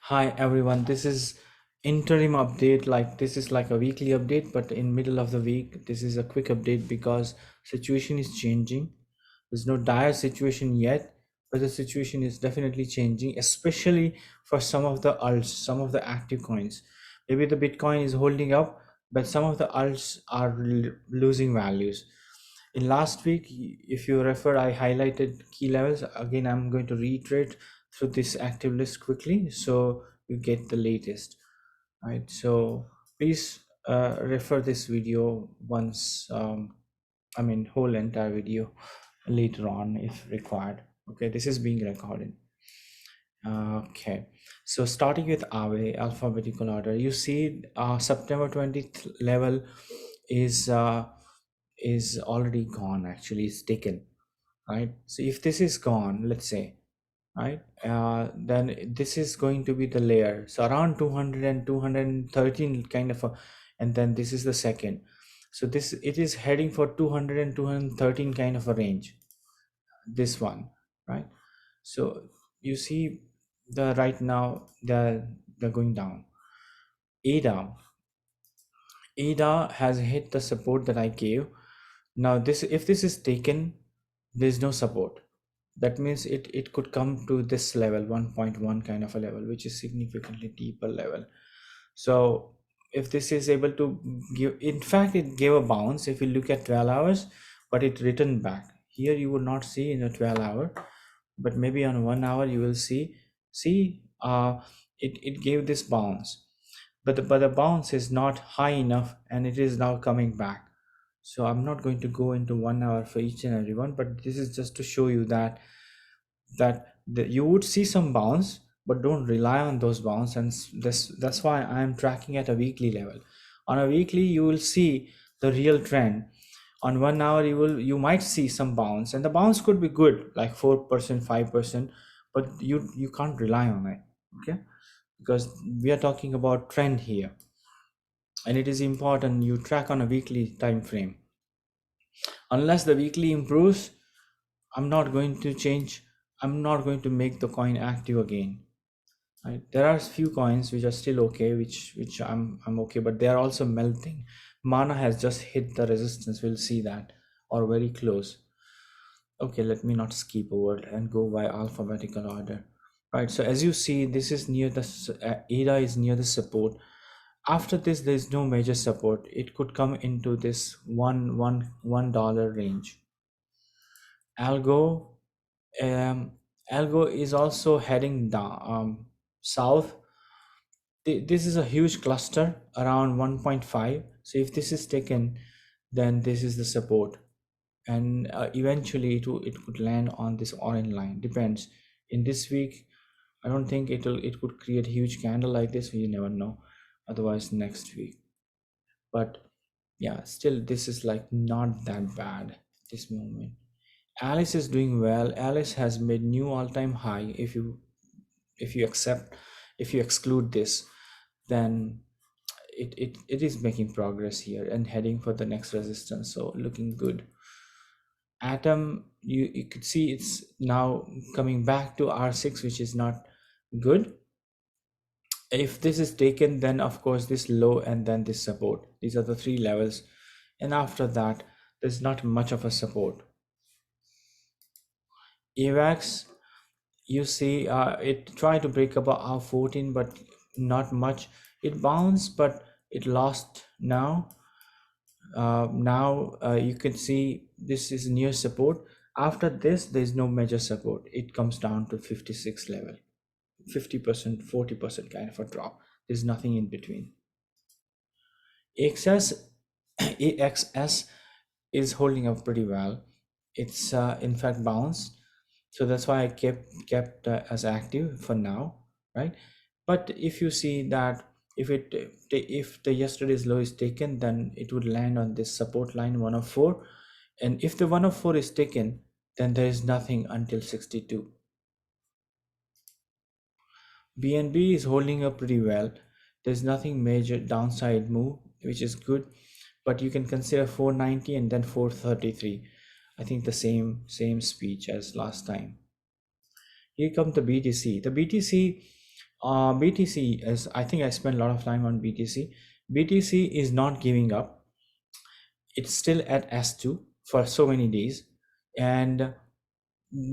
Hi everyone, this is interim update. Like this is like a weekly update, but in middle of the week, this is a quick update because situation is changing. There's no dire situation yet, but the situation is definitely changing, especially for some of the alts, some of the active coins. Maybe the Bitcoin is holding up, but some of the alts are losing values. In last week, if you refer, I highlighted key levels. Again, I'm going to reiterate through this active list quickly so you get the latest. Right, so please refer this video once, I mean whole entire video later on if required. Okay, this is being recorded. Okay, so starting with Aave alphabetical order, you see September 20th level is already gone. Actually, it's taken, right? So if this is gone, let's say, right, then this is going to be the layer, so around 200 and 213 kind of a, and then this is the second. So this, it is heading for 200 and 213 kind of a range, this one, right? So you see the right now they're going down. ADA has hit the support that I gave. Now this, if this is taken, there's no support. That means it could come to this level, 1.1 kind of a level, which is significantly deeper level. So if this is able to give, in fact it gave a bounce if you look at 12 hours, but it returned back. Here you would not see in a 12 hour, but maybe on 1 hour you will see it gave this bounce, but the bounce is not high enough and it is now coming back. So I'm not going to go into 1 hour for each and every one, but this is just to show you that you would see some bounce, but don't rely on those bounce. And that's why I am tracking at a weekly level. On a weekly you will see the real trend. On 1 hour you might see some bounce, and the bounce could be good, like 4%, 5%, but you can't rely on it. Okay, because we are talking about trend here, and it is important you track on a weekly time frame. Unless the weekly improves, I'm not going to change. I'm not going to make the coin active again. Right? There are few coins which are still okay, which I'm okay, but they are also melting. Mana has just hit the resistance. We'll see that, or very close. Okay, let me not skip over and go by alphabetical order. Right. So as you see, this is near the ADA is near the support. After this, there is no major support. It could come into this $1 range. Algo, um, Algo is also heading down, south. This is a huge cluster around 1.5. So if this is taken, then this is the support, and eventually it could land on this orange line. Depends. In this week, I don't think it could create huge candle like this. You never know. Otherwise, next week. But yeah, still this is like not that bad at this moment. Alice is doing well. Alice has made new all-time high. If you exclude this, then it is making progress here and heading for the next resistance. So looking good. Atom, you could see it's now coming back to R6, which is not good. If this is taken, then of course this low and then this support. These are the three levels, and after that there's not much of a support. AVAX, you see it tried to break up R14, but not much. It bounced, but it lost now. You can see this is near support. After this there is no major support. It comes down to 56 level, 50%, 40% kind of a drop. There's nothing in between. AXS is holding up pretty well. It's in fact bounced, so that's why I kept as active for now, right? But if you see that if the yesterday's low is taken, then it would land on this support line 104, and if the 104 is taken, then there is nothing until 62. BNB is holding up pretty well. There's nothing major downside move, which is good, but you can consider 490 and then 433. I think the same speech as last time. Here comes the BTC. The BTC BTC is, I think I spent a lot of time on BTC. BTC is not giving up. It's still at S2 for so many days, and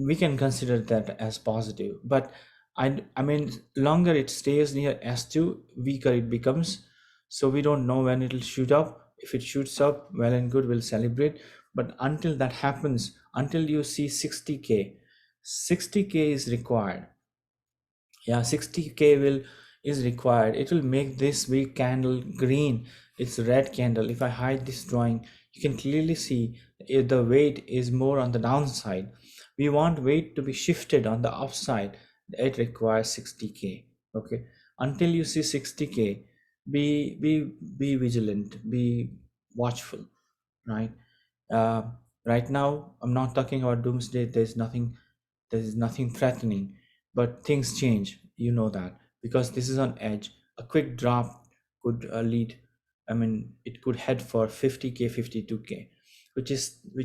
we can consider that as positive. But I mean, longer it stays near S2, weaker it becomes. So we don't know when it'll shoot up. If it shoots up, well and good, we'll celebrate. But until that happens, until you see 60K, 60K is required. Yeah, 60K will is required. It will make this big candle green. It's a red candle. If I hide this drawing, you can clearly see the weight is more on the downside. We want weight to be shifted on the upside. It requires 60K. Okay, until you see 60K, be vigilant, be watchful, right? uh, right now I'm not talking about doomsday. There's nothing threatening, but things change, you know that, because this is on edge. A quick drop could lead, I mean, it could head for 50K, 52K, which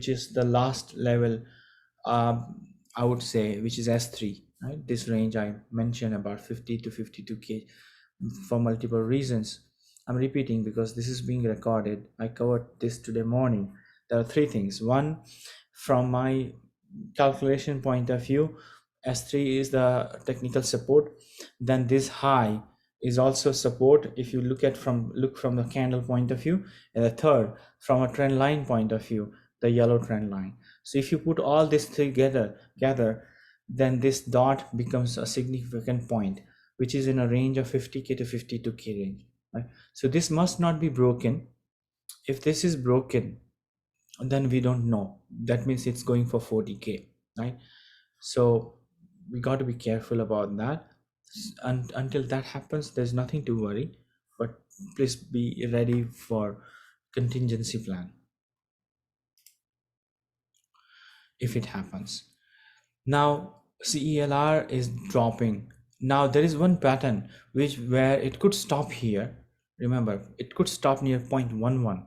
is the last level. I would say, which is S3, right? This range I mentioned, about 50 to 52K, for multiple reasons. I'm repeating because this is being recorded. I covered this today morning. There are three things. One, from my calculation point of view, S3 is the technical support. Then this high is also support if you look from the candle point of view. And the third, from a trend line point of view, the yellow trend line. So if you put all these three together, then this dot becomes a significant point, which is in a range of 50K to 52K range, right? So this must not be broken. If this is broken, then we don't know. That means it's going for 40K, right? So we got to be careful about that. And until that happens, there's nothing to worry, but please be ready for contingency plan if it happens. Now CELR is dropping. Now there is one pattern where it could stop here. Remember, it could stop near 0.11,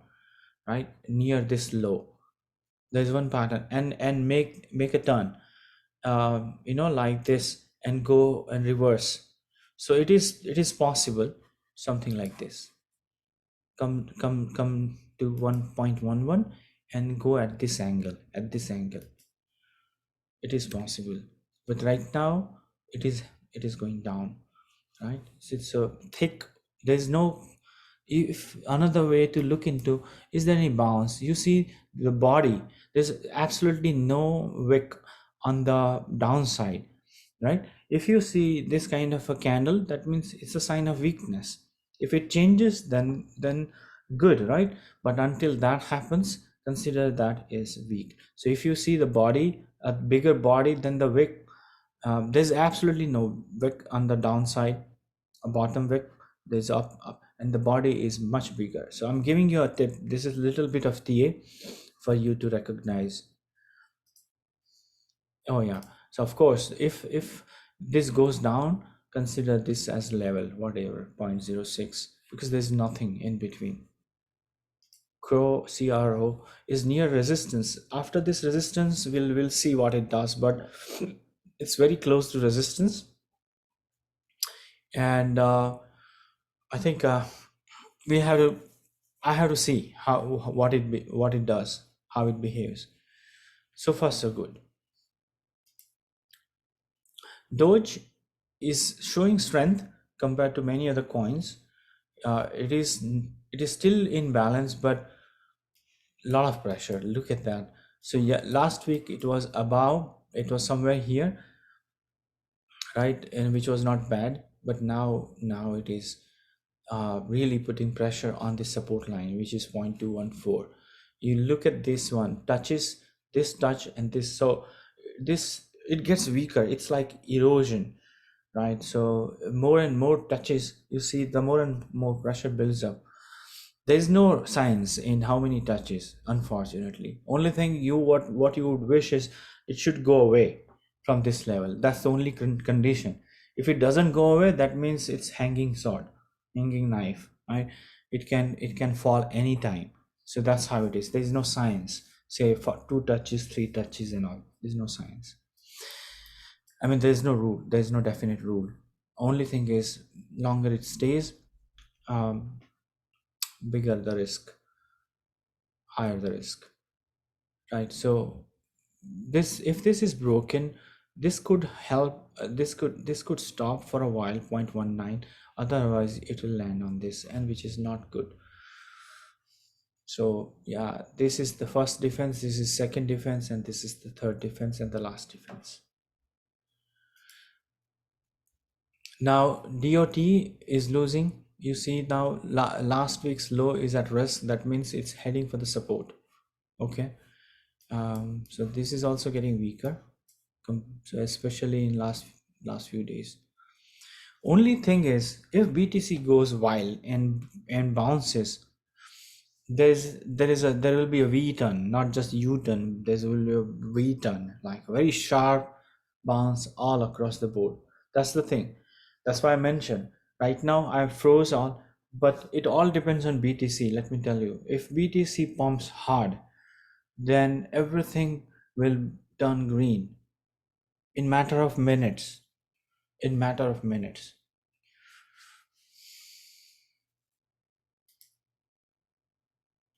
right? Near this low. There's one pattern, and make a turn, like this, and go and reverse. So it is possible, something like this. Come to 1.11 and go at this angle, it is possible. But right now it is going down, right? So it's a thick. There's no, if another way to look into, is there any bounce? You see the body, there's absolutely no wick on the downside, right? If you see this kind of a candle, that means it's a sign of weakness. If it changes, then good, right? But until that happens, consider that is weak. So if you see the body, a bigger body than the wick, there's absolutely no wick on the downside, a bottom wick. There's up, and the body is much bigger. So I'm giving you a tip. This is a little bit of TA for you to recognize. Oh yeah. So of course, if this goes down, consider this as level, whatever, 0.06, because there's nothing in between. CRO is near resistance. After this resistance, we'll see what it does, but it's very close to resistance. And I think we have to I have to see what it does, how it behaves. So far so good. Doge is showing strength compared to many other coins. It is still in balance, but a lot of pressure. Look at that. So yeah, last week it was above, it was somewhere here, right, and which was not bad. But now it is really putting pressure on the support line, which is 0.214. You look at this one, touches this touch and this, so this, it gets weaker. It's like erosion, right? So more and more touches, you see, the more and more pressure builds up. There's no science in how many touches, unfortunately. Only thing, what you would wish is it should go away from this level. That's the only condition. If it doesn't go away, that means it's hanging sword, hanging knife, right? It can fall anytime. So that's how it is. There's no science, say, for 2 touches, 3 touches and all. There's no science. I mean, there's no rule, there's no definite rule Only thing is, longer it stays, um, bigger the risk, higher the risk, right? So this, if this is broken, this could help, this could stop for a while, 0.19, otherwise it will land on this, and which is not good. So yeah, this is the first defense, this is second defense, and this is the third defense and the last defense. Now DOT is losing. You see now, last week's low is at risk. That means it's heading for the support. Okay. So this is also getting weaker, so especially in last few days. Only thing is, if BTC goes wild and bounces, there will be a V turn, not just U turn. There will be a V turn, like a very sharp bounce all across the board. That's the thing. That's why I mentioned right now I froze all, but it all depends on BTC. Let me tell you, if BTC pumps hard, then everything will turn green in matter of minutes. In matter of minutes.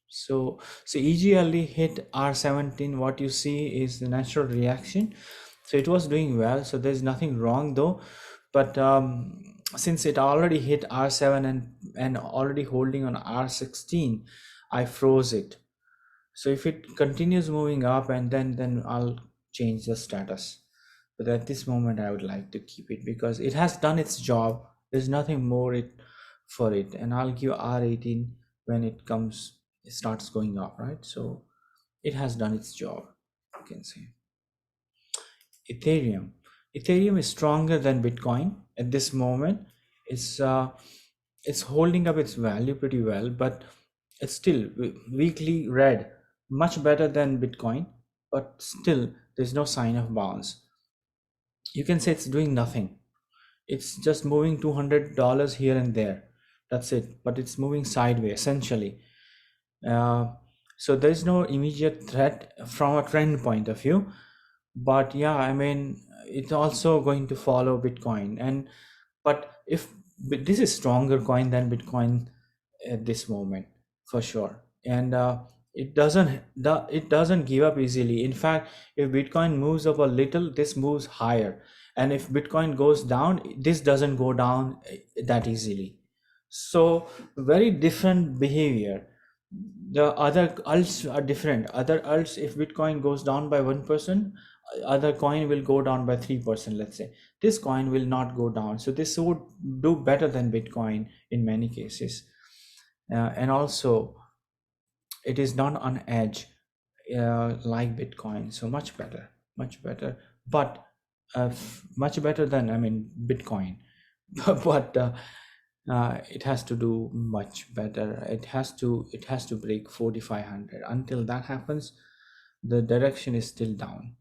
So EGLD hit R17. What you see is the natural reaction. So it was doing well. So there's nothing wrong though. But since it already hit R7 and already holding on R16, I froze it. So if it continues moving up, and then I'll change the status. But at this moment, I would like to keep it because it has done its job. There's nothing more for it, and I'll give R18 when it starts going up, right? So it has done its job, you can say. Ethereum is stronger than Bitcoin at this moment. It's uh, it's holding up its value pretty well, but it's still weekly red, much better than Bitcoin, but still there's no sign of bounce. You can say it's doing nothing. It's just moving $200 here and there. That's it. But it's moving sideways essentially. Uh, so there's no immediate threat from a trend point of view. But yeah, I mean, it's also going to follow Bitcoin. And but if this is stronger coin than Bitcoin at this moment, for sure. And it doesn't give up easily. In fact, if Bitcoin moves up a little, this moves higher, and if Bitcoin goes down, this doesn't go down that easily. So very different behavior. The other alts are different. Other alts, if Bitcoin goes down by 1%, other coin will go down by 3%, let's say. This coin will not go down, so this would do better than Bitcoin in many cases. And also it is not on edge like Bitcoin, so much better, but much better than, I mean, Bitcoin. But it has to do much better. It has to break 4500. Until that happens, the direction is still down.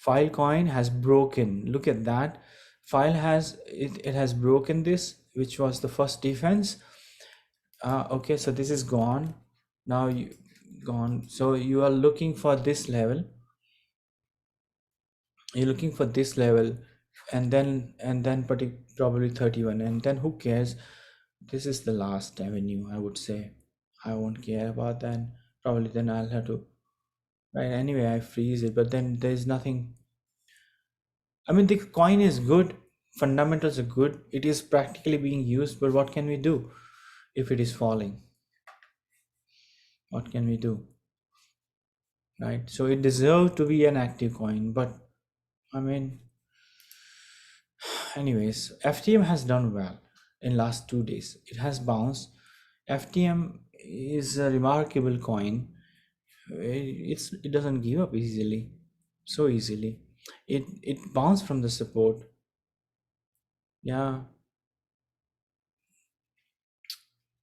Filecoin has broken, look at that. It has broken this, which was the first defense. Okay, so this is gone. Now you gone. So you are looking for this level. You're looking for this level, and then probably 31, and then who cares? This is the last avenue, I would say. I won't care about that. Probably then I'll have to, right, anyway I freeze it, but then there's nothing. I mean, the coin is good, fundamentals are good, it is practically being used, but what can we do if it is falling? What can we do? Right? So it deserves to be an active coin, but I mean, anyways, FTM has done well in last 2 days. It has bounced. FTM is a remarkable coin. It doesn't give up easily, so easily. It bounced from the support. Yeah,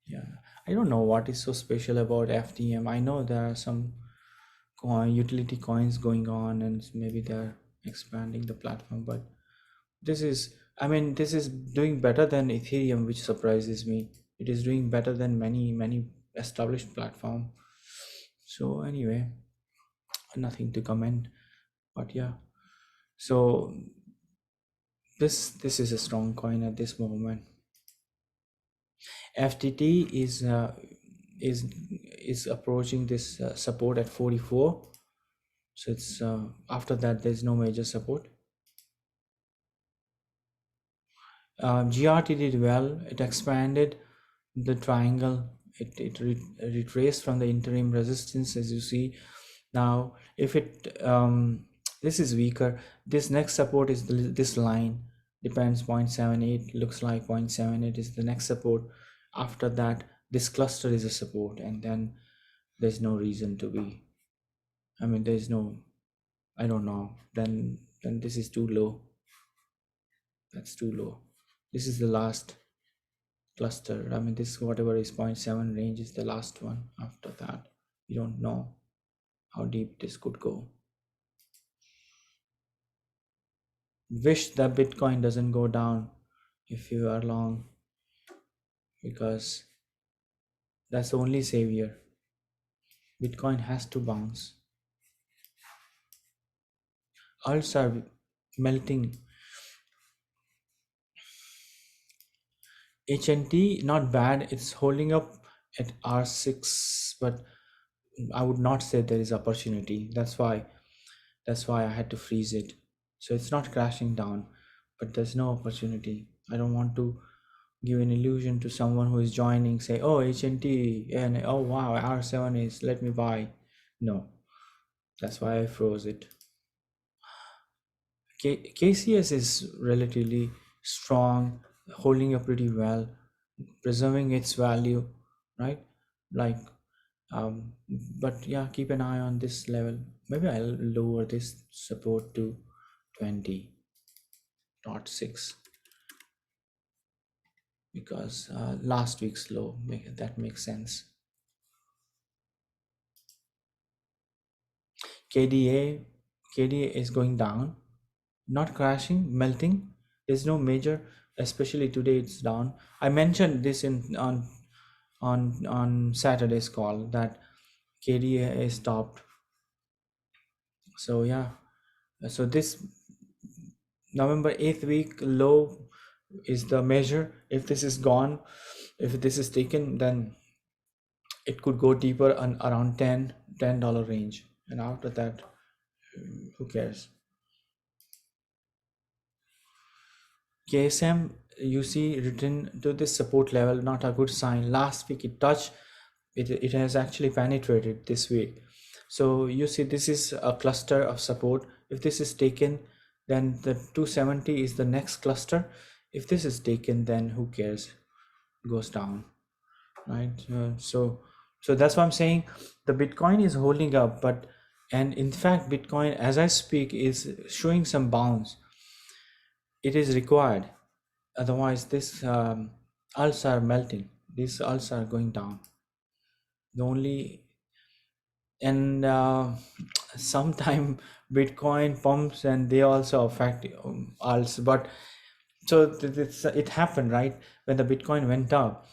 yeah. I don't know what is so special about FTM. I know there are some utility coins going on, and maybe they're expanding the platform, but this is, I mean, this is doing better than Ethereum, which surprises me. It is doing better than many established platform. So anyway, nothing to comment, but yeah. So This is a strong coin at this moment. FTT is is approaching this support at 44. So it's after that there's no major support. GRT did well. It expanded the triangle. It retraced from the interim resistance, as you see. Now if it this is weaker, this next support is this line, depends 0.78, looks like 0.78 is the next support. After that this cluster is a support, and then there's no reason to be, I mean there's no, I don't know, then this is too low. That's too low. This is the last cluster. I mean, this whatever is zero point 0.7 range is the last one. After that, you don't know how deep this could go. Wish that Bitcoin doesn't go down if you are long, because that's the only savior. Bitcoin has to bounce. Alts are melting. HNT not bad. It's holding up at R6, but I would not say there is opportunity. That's why I had to freeze it. So it's not crashing down, but there's no opportunity. I don't want to give an illusion to someone who is joining, say, oh, HNT, and oh wow, R7 is, let me buy. No, that's why I froze it. KCS is relatively strong, holding up pretty well, preserving its value, right? Like, but yeah, keep an eye on this level. Maybe I'll lower this support to 20.6, because last week's low, that makes sense. KDA KDA is going down, not crashing, melting. There's no major, especially today it's down. I mentioned this in on Saturday's call that KDA is stopped. So yeah, so this November 8th week low is the measure. If this is gone, if this is taken, then it could go deeper on around $10 range, and after that, who cares? KSM, you see, written to this support level, not a good sign. Last week it touched, it has actually penetrated this week. So you see, this is a cluster of support. If this is taken, then the 270 is the next cluster. If this is taken, then who cares? It goes down, right? So that's why I'm saying the Bitcoin is holding up, but and in fact, Bitcoin, as I speak, is showing some bounce. It is required. Otherwise, this alts are melting. These alts are going down. The only, and sometime Bitcoin pumps and they also affect alts. But so it happened, right? When the Bitcoin went up,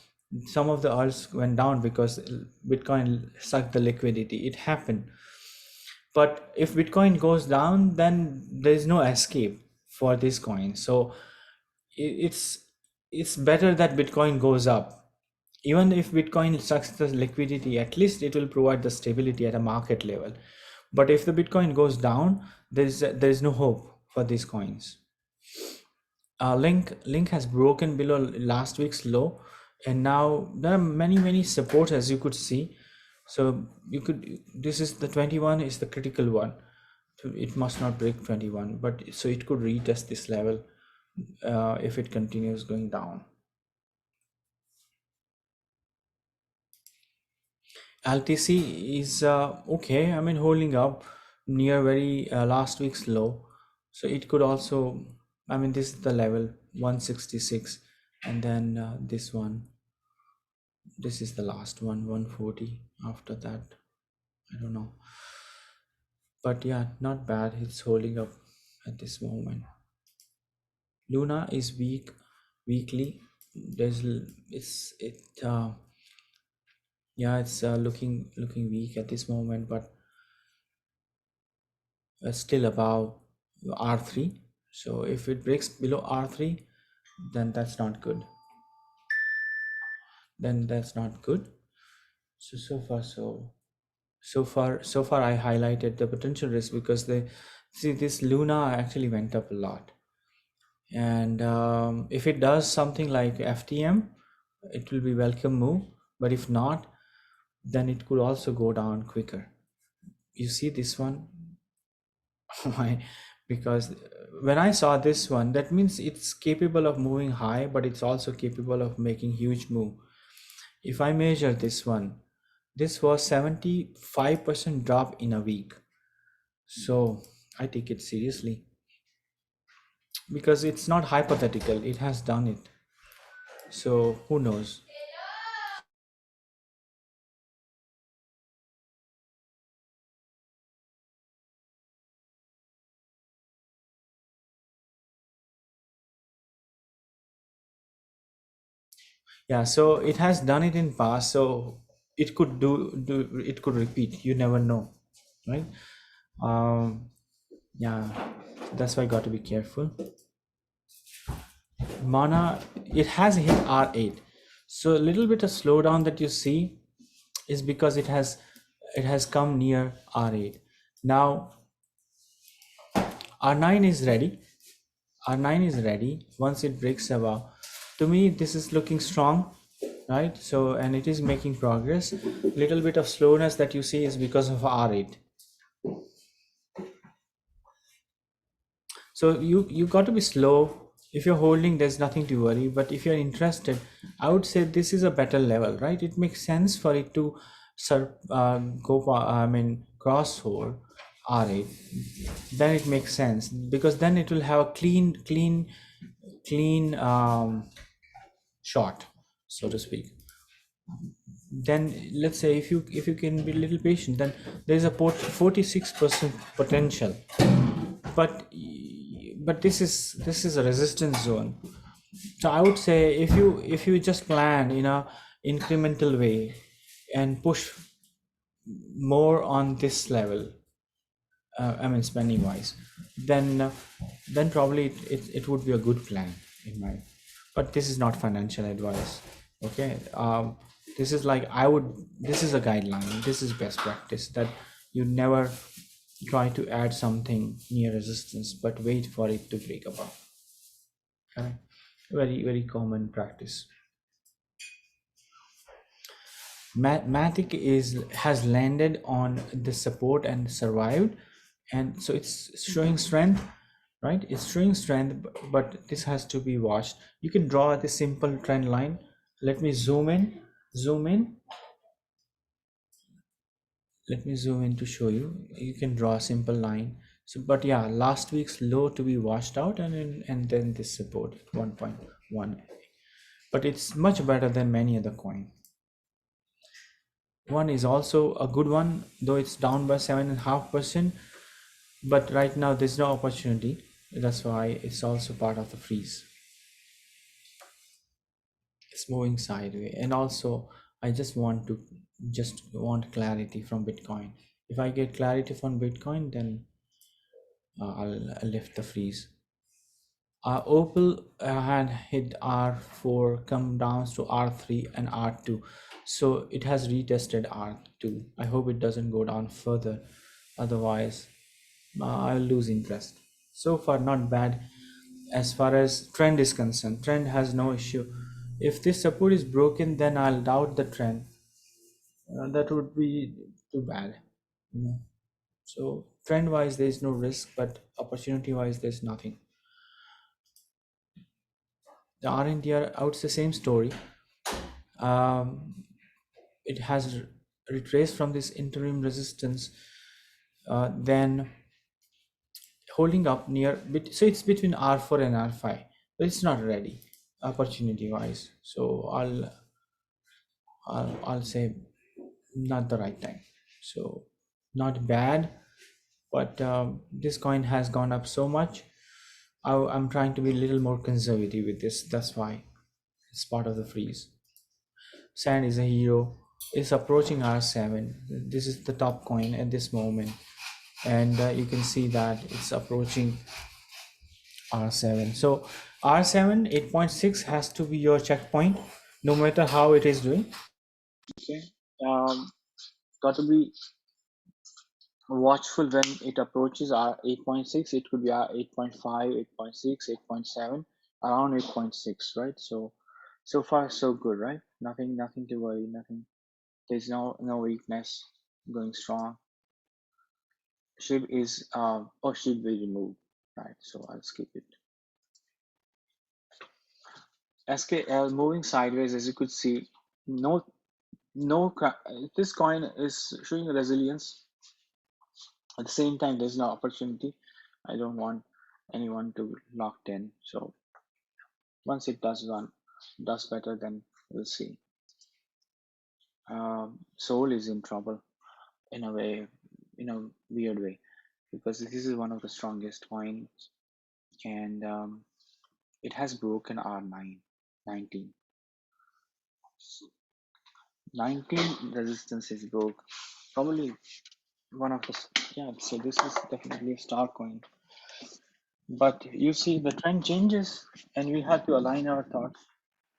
some of the alts went down because Bitcoin sucked the liquidity. It happened. But if Bitcoin goes down, then there is no escape for this coin. So it's it's better that Bitcoin goes up. Even if Bitcoin sucks the liquidity, at least it will provide the stability at a market level. But if the Bitcoin goes down, there is no hope for these coins. Link has broken below last week's low, and now there are many supports, as you could see. So you could, this is the 21 is the critical one. So it must not break 21, but so it could retest this level if it continues going down. LTC is okay. I mean, holding up near very last week's low. So it could also, I mean, this is the level 166, and then this one, this is the last one, 140. After that, I don't know. But yeah, not bad. It's holding up at this moment. Luna is weak, weekly. It's it yeah, it's looking weak at this moment, but still above R3. So if it breaks below R3, then that's not good. Then that's not good. So far I highlighted the potential risk because they see this Luna actually went up a lot. And if it does something like FTM, it will be welcome move. But if not, then it could also go down quicker. You see this one? Why? Because when I saw this one, that means it's capable of moving high, but it's also capable of making huge move. If I measure this one, this was 75% drop in a week. So I take it seriously because it's not hypothetical, it has done it. So who knows? Yeah, so it has done it in past, so it could do it could repeat. You never know, right? Um, yeah, that's why I got to be careful. Mana, it has hit R8, so a little bit of slowdown that you see is because it has come near R8. Now R9 is ready. R9 is ready. Once it breaks above, to me this is looking strong, right? So and it is making progress. Little bit of slowness that you see is because of R8. So you got to be slow. If you're holding, there's nothing to worry. But if you're interested, I would say this is a better level, right? It makes sense for it to cross hold R8. Then it makes sense because then it will have a clean shot, so to speak. Then let's say if you can be a little patient, then there's a 46% potential, but this is a resistance zone. So I would say if you just plan in a incremental way and push more on this level, spending wise, then probably it would be a good plan in my. But this is not financial advice, okay? This is like this is a guideline. This is best practice that you never try to add something near resistance, but wait for it to break above. Okay, very common practice. Matic has landed on the support and survived, and so it's showing strength, right? It's showing strength, but this has to be watched. You can draw the simple trend line. Let me zoom in. Let me zoom in to show you. You can draw a simple line. So, but yeah, last week's low to be washed out, and then this support at 1.1. But it's much better than many other coin. One is also a good one, though it's down by 7.5%. But right now there's no opportunity. That's why it's also part of the freeze. It's moving sideways, and also I just want clarity from Bitcoin. If I get clarity from Bitcoin, then I'll lift the freeze. Opal had hit R4, come down to R3 and R2. So it has retested R2. I hope it doesn't go down further. Otherwise, I'll lose interest. So far, not bad. As far as trend is concerned, trend has no issue. If this support is broken, then I'll doubt the trend. That would be too bad. You know. So trend wise, there is no risk, but opportunity wise, there's nothing. The RNTR out the same story. Um, it has retraced from this interim resistance, then holding up near so it's between R4 and R5, but it's not ready opportunity wise. So I'll say not the right time. So not bad, but this coin has gone up so much. I'm trying to be a little more conservative with this. That's why it's part of the freeze. Sand is a hero. It's approaching R7. This is the top coin at this moment, and you can see that it's approaching R7. So R7 8.6 has to be your checkpoint, no matter how it is doing. Okay. Got to be watchful when it approaches R 8.6. It could be R 8.5, 8.6, 8.7, around 8.6, right? So far so good, right? Nothing to worry, nothing. There's no weakness, going strong. Ship is or should be removed, right? So I'll skip it. SKL moving sideways, as you could see. No, this coin is showing resilience. At the same time, there's no opportunity. I don't want anyone to be locked in. So once it does better, then we'll see. Soul is in trouble in a way, in a weird way, because this is one of the strongest coins, and it has broken R9, 19. 19 resistance is broke. Probably one of the, yeah, so this is definitely a star coin. But you see, the trend changes, and we have to align our thoughts.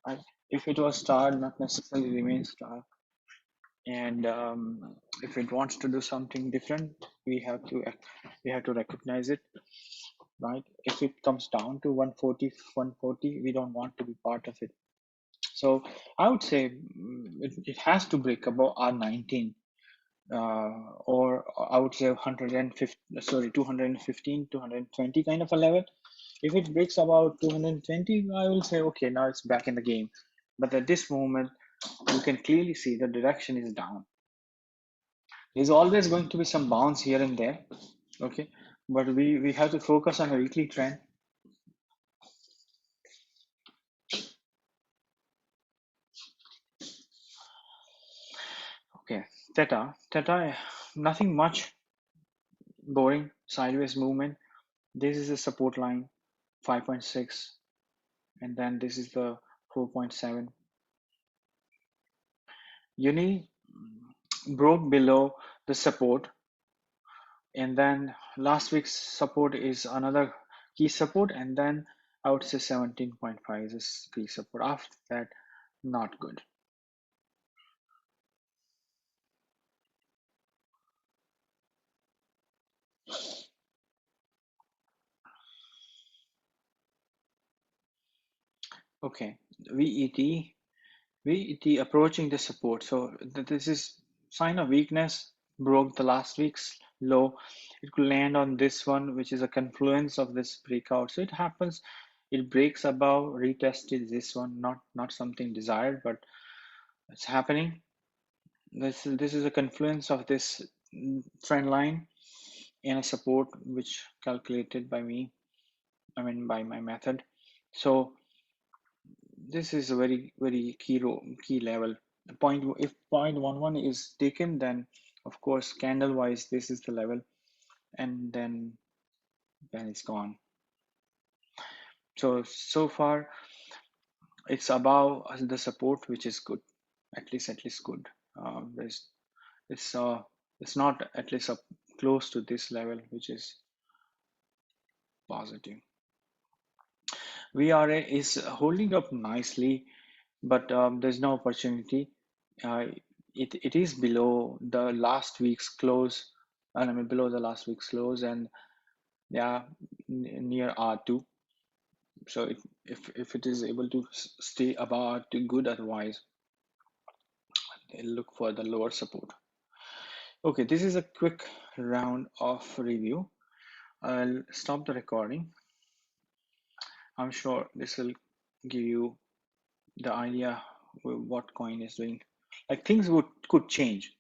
Right? If it was star, not necessarily remain star. And if it wants to do something different, we have to recognize it, right? If it comes down to 140, 140, we don't want to be part of it. So I would say it has to break above R19, or I would say 150, sorry, 215, 220 kind of a level. If it breaks about 220, I will say, okay, now it's back in the game. But at this moment, you can clearly see the direction is down. There's always going to be some bounce here and there, okay? But we have to focus on a weekly trend. Okay, Theta, nothing much, boring, sideways movement. This is the support line, 5.6, and then this is the 4.7. Uni broke below the support, and then last week's support is another key support, and then I would say 17.5 is key support. After that, not good. Okay, VET, VET approaching the support. So this is sign of weakness. Broke the last week's low. It could land on this one, which is a confluence of this breakout. So it happens. It breaks above, retested this one. Not something desired, but it's happening. This is a confluence of this trend line and a support which calculated by me. I mean by my method. So this is a very key level. The point, if 0.11 is taken, then of course candle wise this is the level, and then it's gone. So far it's above the support, which is good, at least good. There's it's not at least up close to this level, which is positive. VRA is holding up nicely, but there's no opportunity. Uh, it is below the last week's close, I mean below the last week's close, and yeah, near R2. So if it is able to stay above R2, good. Otherwise, they'll look for the lower support. Okay, this is a quick round of review. I'll stop the recording. I'm sure this will give you the idea what coin is doing. Like things could change,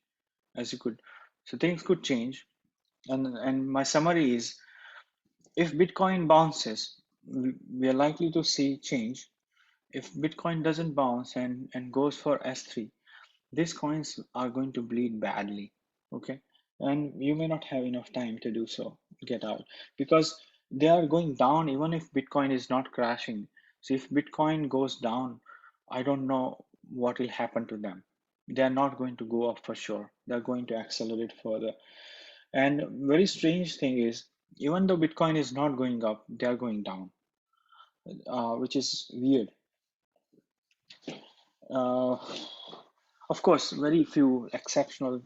as you could, so things could change. And my summary is, if Bitcoin bounces, we are likely to see change. If Bitcoin doesn't bounce and goes for S3, these coins are going to bleed badly. Okay, and you may not have enough time to do so, get out, because they are going down even if Bitcoin is not crashing. So if Bitcoin goes down, I don't know what will happen to them. They are not going to go up for sure. They're going to accelerate further. And very strange thing is, even though Bitcoin is not going up, they are going down. which is weird. Uh, of course, very few exceptional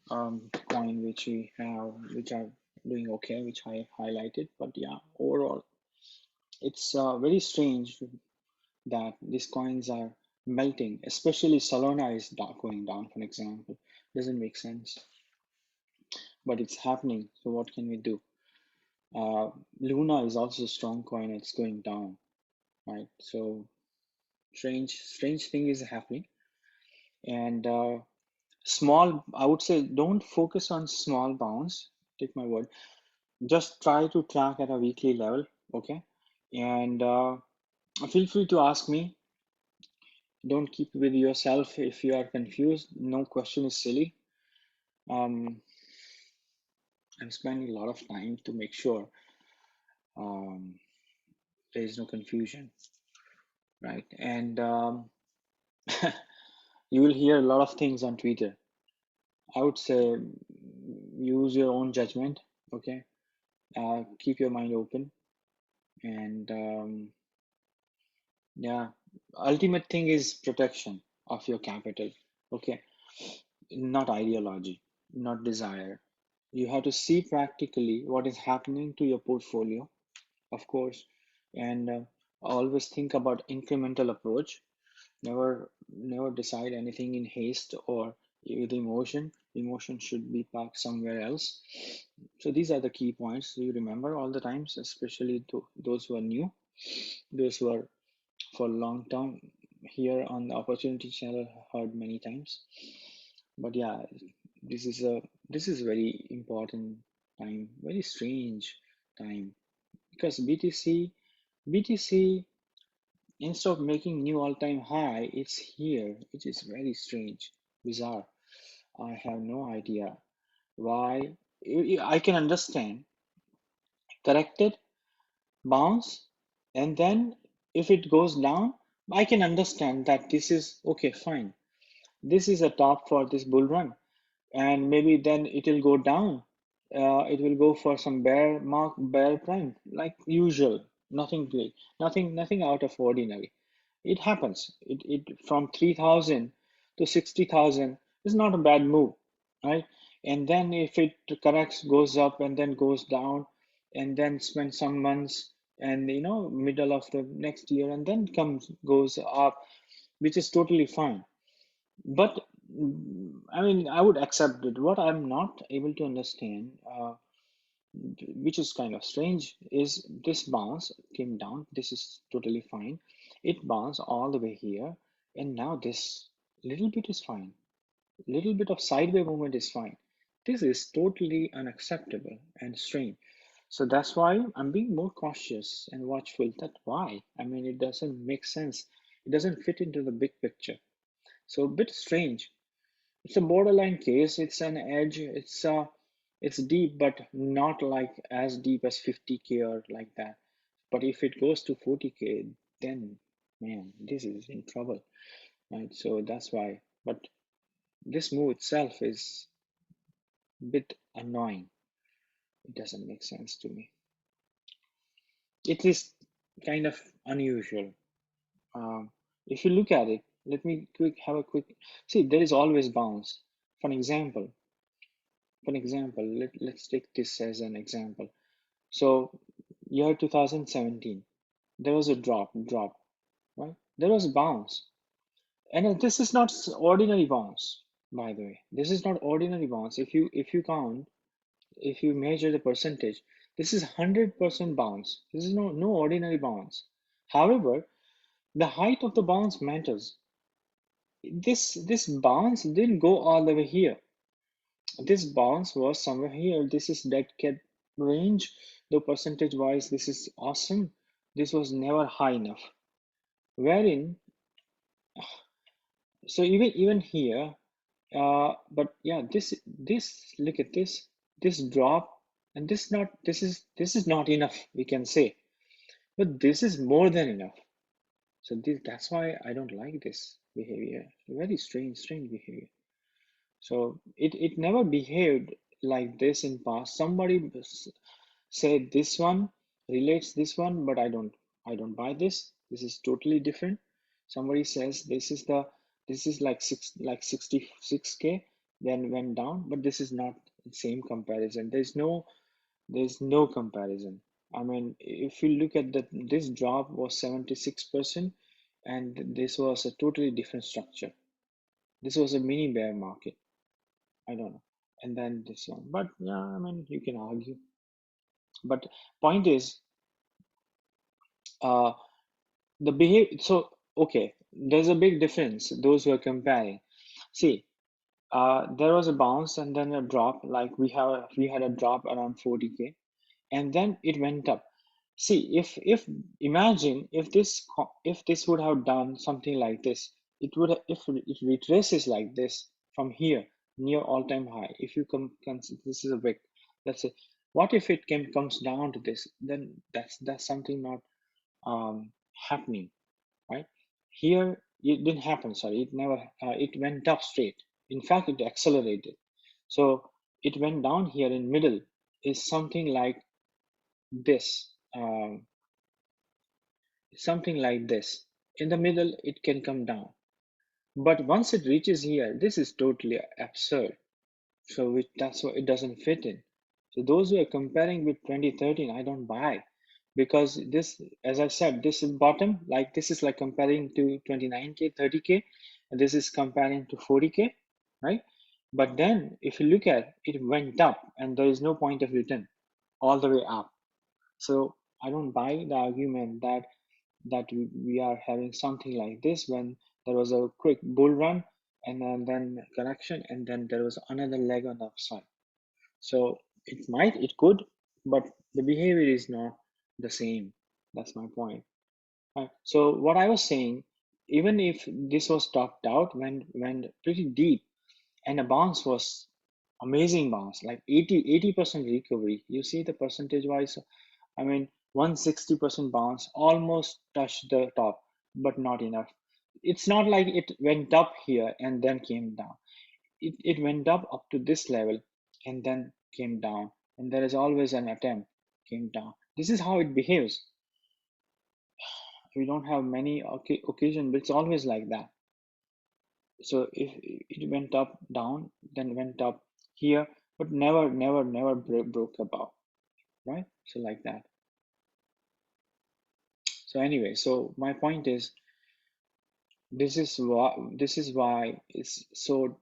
coin which we have, which are doing okay, which I highlighted. But yeah, overall, it's very strange that these coins are melting, especially Solana is going down, for example. Doesn't make sense, but it's happening. So what can we do? Uh, Luna is also a strong coin. It's going down, right? So strange thing is happening. And small, I would say, don't focus on small bounce. Take my word. Just try to track at a weekly level, okay? And feel free to ask me. Don't keep it with yourself if you are confused. No question is silly. Um, I'm spending a lot of time to make sure um, there is no confusion, right? And you will hear a lot of things on Twitter. I would say use your own judgment, okay? Keep your mind open, and yeah, ultimate thing is protection of your capital, okay? Not ideology, not desire. You have to see practically what is happening to your portfolio, of course, and always think about incremental approach. Never decide anything in haste or with emotion. Emotion should be parked somewhere else. So these are the key points you remember all the times, especially to those who are new, those who are for long term here on the opportunity channel heard many times. But yeah, this is a this is very important time, very strange time because BTC instead of making new all-time high, it's here, which is very strange, bizarre. I have no idea why. I can understand corrected bounce, and then if it goes down, I can understand that this is okay, fine. This is a top for this bull run, and maybe then it will go down. It will go for some bear prime, like usual. Nothing big, nothing out of ordinary. It happens. It from 3,000 to 60,000 is not a bad move, right? And then if it corrects, goes up and then goes down, and then spend some months and middle of the next year and then comes goes up, which is totally fine. But I mean, I would accept it. What I'm not able to understand, which is kind of strange, is this bounce came down. This is totally fine. It bounced all the way here, and now this little bit is fine. Little bit of sideways movement is fine. This is totally unacceptable and strange. So that's why I'm being more cautious and watchful. That why? I mean, it doesn't make sense. It doesn't fit into the big picture. So a bit strange. It's a borderline case. It's an edge. It's deep, but not like as deep as 50K or like that. But if it goes to 40K, then man, this is in trouble, right? So that's why. But this move itself is a bit annoying. It doesn't make sense to me. It is kind of unusual. Um, if you look at it, let me have a quick see. There is always bounce. For example, let's take this as an example. So, year 2017, there was a drop, right? There was a bounce. And this is not ordinary bounce, by the way. This is not ordinary bounce. If you count, if you measure the percentage, this is 100% bounce. This is no ordinary bounce. However, the height of the bounce matters. This bounce didn't go all the way here. This bounce was somewhere here. This is dead cat range. The percentage wise, this is awesome. This was never high enough. Wherein, so even here, but yeah, this look at this drop, and this is not enough. We can say, but this is more than enough. So that's why I don't like this behavior. Very strange behavior. So it never behaved like this in past. Somebody say this one relates this one, but I don't. I don't buy this. This is totally different. Somebody says this is like 66K, then went down, but this is not the same comparison. There's no comparison. I mean, if you look at this drop was 76%, and this was a totally different structure. This was a mini bear market. I don't know. And then this one. But yeah, I mean, you can argue. But point is, uh, the behavior. So okay, there's a big difference. Those who are comparing. See, there was a bounce and then a drop. Like we had a drop around 40K, and then it went up. See, if imagine if this would have done something like this, it would if it retraces like this from here near all-time high. If you this is a wick, let's say, what if it comes down to this? Then that's something not happening, right? Here it didn't happen. Sorry, it never. It went up straight. In fact, it accelerated. So it went down here in middle is something like this. Something like this. In the middle, it can come down. But once it reaches here, this is totally absurd. So that's why it doesn't fit in. So those who are comparing with 2013, I don't buy because this, as I said, this is bottom. Like this is like comparing to 29K, 30K, and this is comparing to 40K, right? But then if you look at it, went up and there is no point of return all the way up. So I don't buy the argument that we are having something like this when there was a quick bull run and then correction and then there was another leg on the upside. So it could, but the behavior is not the same. That's my point. Right. So what I was saying, even if this was topped out, went pretty deep, and a bounce was amazing bounce, like 80% recovery. You see the percentage wise, I mean, 160% bounce, almost touched the top, but not enough. It's not like it went up here and then came down. It went up to this level and then came down. And there is always an attempt, came down. This is how it behaves. We don't have many occasions, but it's always like that. So if it went up, down, then went up here, but never broke above, right? So like that. So anyway, so my point is, this is why it's so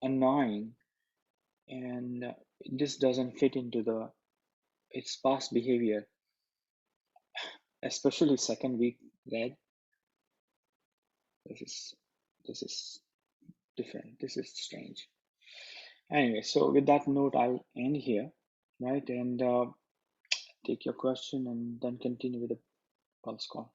annoying, and this doesn't fit into the its past behavior, especially second week red. This is this is different. This is strange. Anyway, so with that note, I'll end here, right? And take your question and then continue with the pulse call.